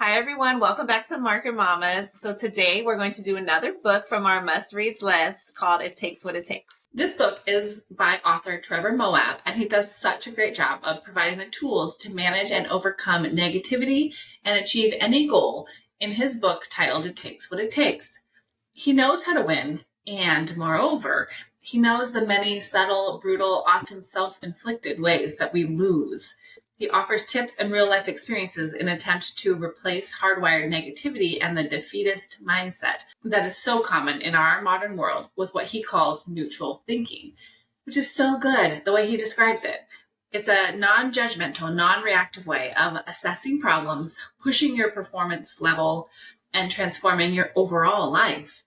Hi, everyone. Welcome back to Market Mamas. So today we're going to do another book from our must-reads list called It Takes What It Takes. This book is by author Trevor Moawad, and he does such a great job of providing the tools to manage and overcome negativity and achieve any goal in his book titled It Takes What It Takes. He knows how to win, and moreover, he knows the many subtle, brutal, often self-inflicted ways that we lose. He offers tips and real-life experiences in an attempt to replace hardwired negativity and the defeatist mindset that is so common in our modern world with what he calls neutral thinking, which is so good the way he describes it. It's a non-judgmental, non-reactive way of assessing problems, pushing your performance level, and transforming your overall life.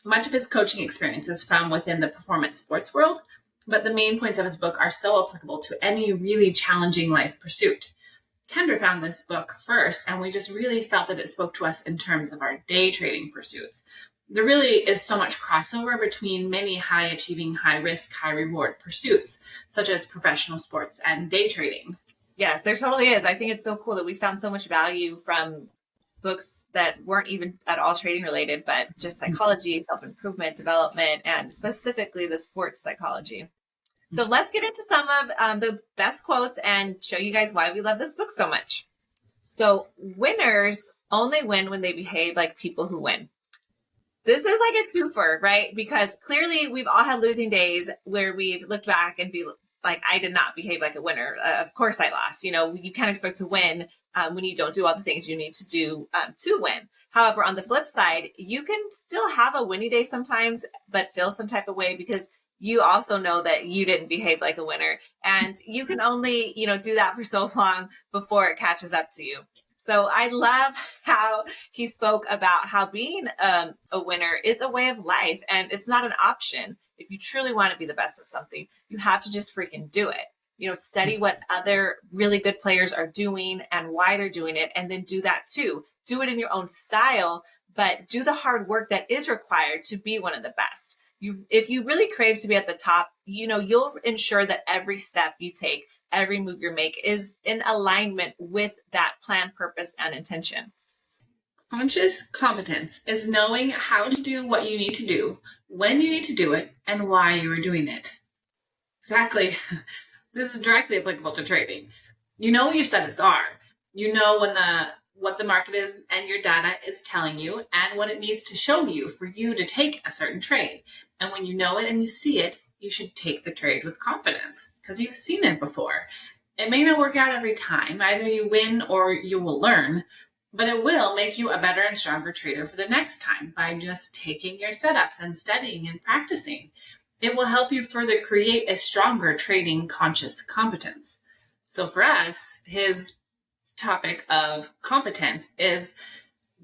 Much of his coaching experience is found within the performance sports world, but the main points of his book are so applicable to any really challenging life pursuit. Kendra found this book first, and we just really felt that it spoke to us in terms of our day trading pursuits. There really is so much crossover between many high-achieving, high-risk, high-reward pursuits, such as professional sports and day trading. Yes, there totally is. I think it's so cool that we found so much value from books that weren't even at all trading related, but just psychology, self-improvement, development, and specifically the sports psychology. So let's get into some of the best quotes and show you guys why we love this book so much. So winners only win when they behave like people who win. This is like a twofer, right? Because clearly we've all had losing days where we've looked back and be like, I did not behave like a winner. Of course I lost. You know, you can't expect to win when you don't do all the things you need to do to win. However, on the flip side, you can still have a winning day sometimes, but feel some type of way because you also know that you didn't behave like a winner. And you can only, do that for so long before it catches up to you. So I love how he spoke about how being a winner is a way of life and it's not an option. If you truly want to be the best at something, you have to just freaking do it. Study what other really good players are doing and why they're doing it, and then do that too. Do it in your own style, but do the hard work that is required to be one of the best. If you really crave to be at the top, you'll ensure that every step you take, every move you make is in alignment with that plan, purpose, and intention. Conscious competence is knowing how to do what you need to do, when you need to do it, and why you are doing it. Exactly. This is directly applicable to trading. You know what your setups are. You know what the market is and your data is telling you and what it needs to show you for you to take a certain trade. And when you know it and you see it, you should take the trade with confidence because you've seen it before. It may not work out every time. Either you win or you will learn, but it will make you a better and stronger trader for the next time by just taking your setups and studying and practicing. It will help you further create a stronger trading conscious competence. So for us, his topic of competence is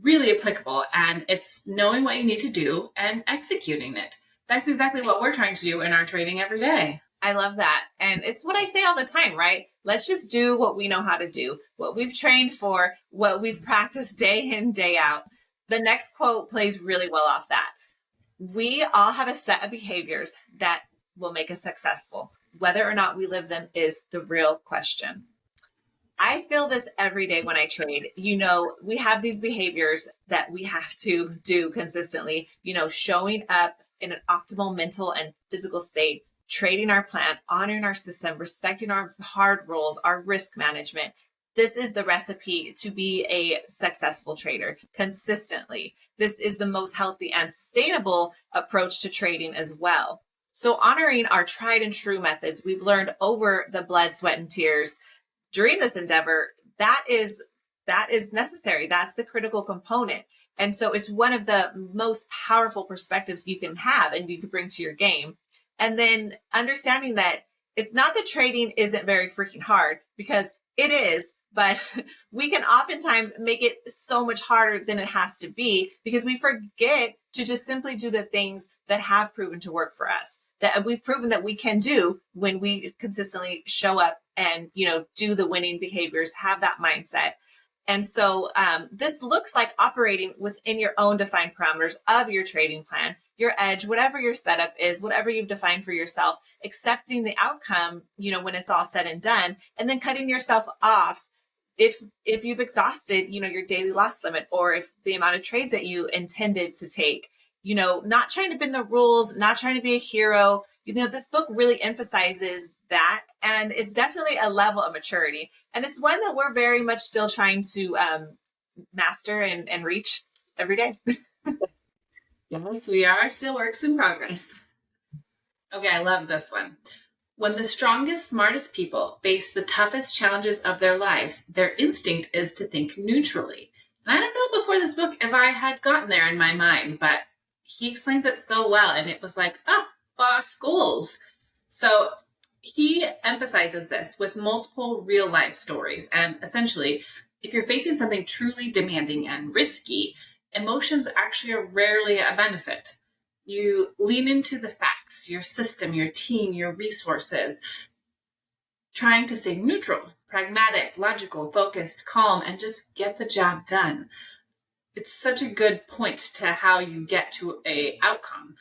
really applicable, and it's knowing what you need to do and executing it. That's exactly what we're trying to do in our trading every day. I love that. And it's what I say all the time, right? Let's just do what we know how to do, what we've trained for, what we've practiced day in, day out. The next quote plays really well off that. We all have a set of behaviors that will make us successful. Whether or not we live them is the real question. I feel this every day when I trade. We have these behaviors that we have to do consistently, showing up in an optimal mental and physical state, trading our plan, honoring our system, respecting our hard rules, our risk management. This is the recipe to be a successful trader consistently. This is the most healthy and sustainable approach to trading as well. So honoring our tried and true methods we've learned over the blood, sweat, and tears during this endeavor, that is necessary. That's the critical component. And so it's one of the most powerful perspectives you can have and you can bring to your game. And then understanding that it's not that trading isn't very freaking hard, because it is, but we can oftentimes make it so much harder than it has to be because we forget to just simply do the things that have proven to work for us, that we've proven that we can do when we consistently show up and, do the winning behaviors, have that mindset. And so this looks like operating within your own defined parameters of your trading plan, your edge, whatever your setup is, whatever you've defined for yourself, accepting the outcome, when it's all said and done, and then cutting yourself off if you've exhausted, your daily loss limit, or if the amount of trades that you intended to take, not trying to bend the rules, not trying to be a hero. This book really emphasizes that. And it's definitely a level of maturity. And it's one that we're very much still trying to master and reach every day. Yes, we are still works in progress. Okay, I love this one. When the strongest, smartest people face the toughest challenges of their lives, their instinct is to think neutrally. And I don't know before this book if I had gotten there in my mind, but he explains it so well. And it was like, boss goals. So he emphasizes this with multiple real life stories. And essentially, if you're facing something truly demanding and risky, emotions actually are rarely a benefit. You lean into the facts, your system, your team, your resources, trying to stay neutral, pragmatic, logical, focused, calm, and just get the job done. It's such a good point to how you get to a outcome.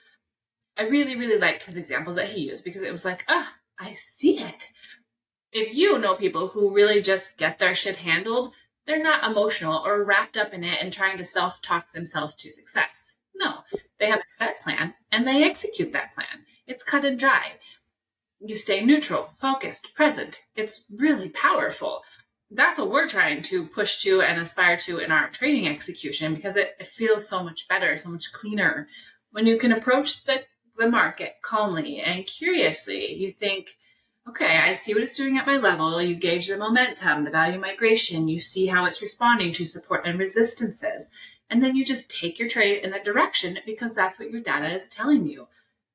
I really, really liked his examples that he used because it was like, I see it. If you know people who really just get their shit handled, they're not emotional or wrapped up in it and trying to self-talk themselves to success. No, they have a set plan and they execute that plan. It's cut and dry. You stay neutral, focused, present. It's really powerful. That's what we're trying to push to and aspire to in our training execution because it feels so much better, so much cleaner. When you can approach the market calmly and curiously, you think, okay, I see what it's doing at my level. You gauge the momentum, the value migration. You see how it's responding to support and resistances. And then you just take your trade in that direction because that's what your data is telling you.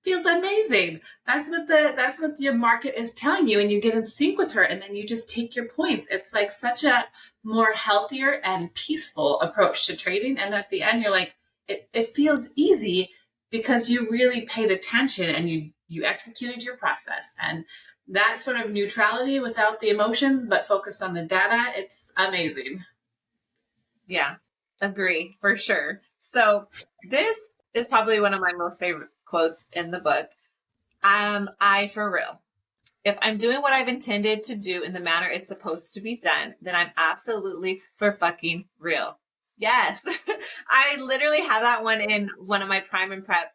Feels amazing. That's what your market is telling you, and you get in sync with her, and then you just take your points. It's like such a more healthier and peaceful approach to trading. And at the end, you're like, it feels easy because you really paid attention and you executed your process. And that sort of neutrality without the emotions, but focused on the data, it's amazing. Yeah. Agree, for sure. So this is probably one of my most favorite quotes in the book. I for real. If I'm doing what I've intended to do in the manner it's supposed to be done, then I'm absolutely for fucking real. Yes. I literally have that one in one of my prime and prep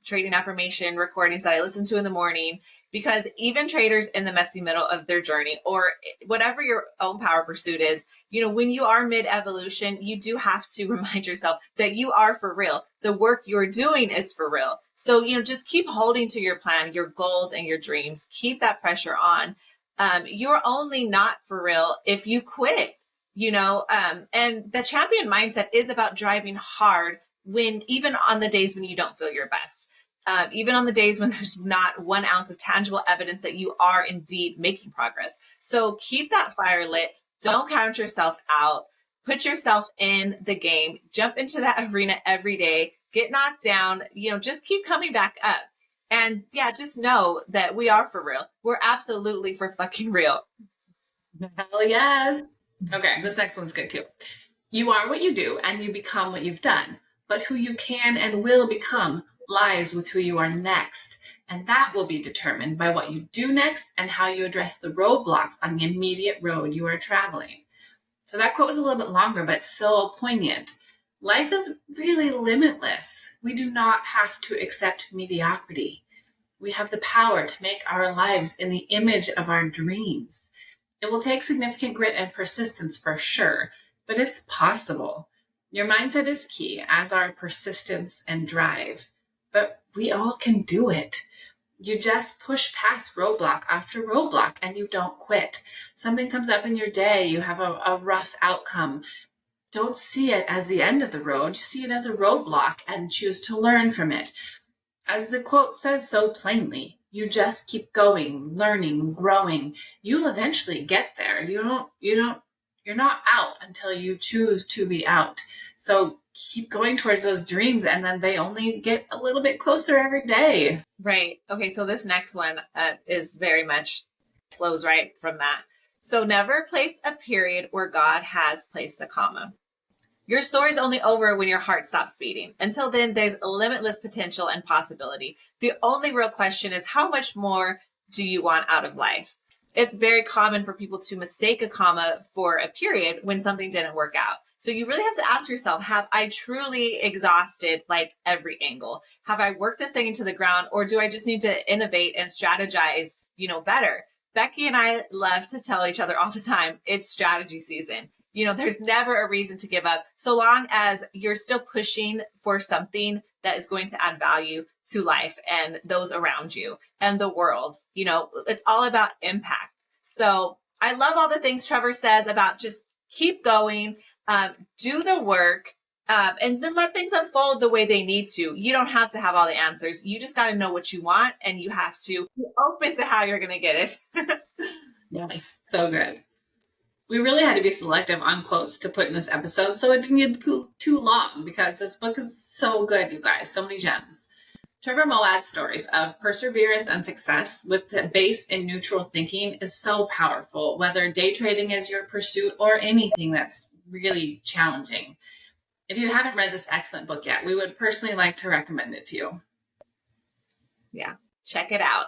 trading affirmation recordings that I listen to in the morning, because even traders in the messy middle of their journey, or whatever your own power pursuit is, when you are mid evolution, you do have to remind yourself that you are for real. The work you're doing is for real. So, just keep holding to your plan, your goals, and your dreams. Keep that pressure on. You're only not for real if you quit, and the champion mindset is about driving hard even on the days when you don't feel your best, even on the days when there's not 1 ounce of tangible evidence that you are indeed making progress. So keep that fire lit. Don't count yourself out. Put yourself in the game. Jump into that arena every day. Get knocked down. Just keep coming back up. And yeah, just know that we are for real. We're absolutely for fucking real. Hell yes. Okay, this next one's good too. You are what you do and you become what you've done. But who you can and will become lies with who you are next. And that will be determined by what you do next and how you address the roadblocks on the immediate road you are traveling. So that quote was a little bit longer, but so poignant. Life is really limitless. We do not have to accept mediocrity. We have the power to make our lives in the image of our dreams. It will take significant grit and persistence for sure, but it's possible. Your mindset is key, as are persistence and drive. But we all can do it. You just push past roadblock after roadblock and you don't quit. Something comes up in your day, you have a rough outcome. Don't see it as the end of the road. See it as a roadblock and choose to learn from it. As the quote says so plainly, you just keep going, learning, growing. You'll eventually get there. You're not out until you choose to be out. So keep going towards those dreams, and then they only get a little bit closer every day. Right. Okay. So this next one is very much flows right from that. So never place a period where God has placed the comma. Your story's only over when your heart stops beating. Until then, there's limitless potential and possibility. The only real question is, how much more do you want out of life? it's very common for people to mistake a comma for a period when something didn't work out. So you really have to ask yourself, have I truly exhausted like every angle? Have I worked this thing into the ground, or do I just need to innovate and strategize, better? Becky and I love to tell each other all the time, it's strategy season. There's never a reason to give up so long as you're still pushing for something that is going to add value to life and those around you and the world. It's all about impact. So I love all the things Trevor says about just keep going, do the work, and then let things unfold the way they need to. You don't have to have all the answers. You just got to know what you want, and you have to be open to how you're going to get it. Yeah, so good. We really had to be selective on quotes to put in this episode, so it didn't get too long, because this book is so good, you guys. So many gems. Trevor Moawad's stories of perseverance and success with the base in neutral thinking is so powerful, whether day trading is your pursuit or anything that's really challenging. If you haven't read this excellent book yet, we would personally like to recommend it to you. Yeah, check it out.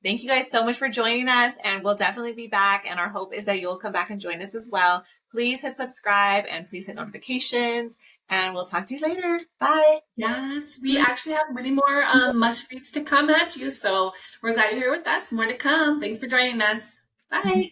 Thank you guys so much for joining us, and we'll definitely be back. And our hope is that you'll come back and join us as well. Please hit subscribe and please hit notifications, and we'll talk to you later. Bye. Yes, we actually have many more must reads to come at you. So we're glad you're here with us. More to come. Thanks for joining us. Bye.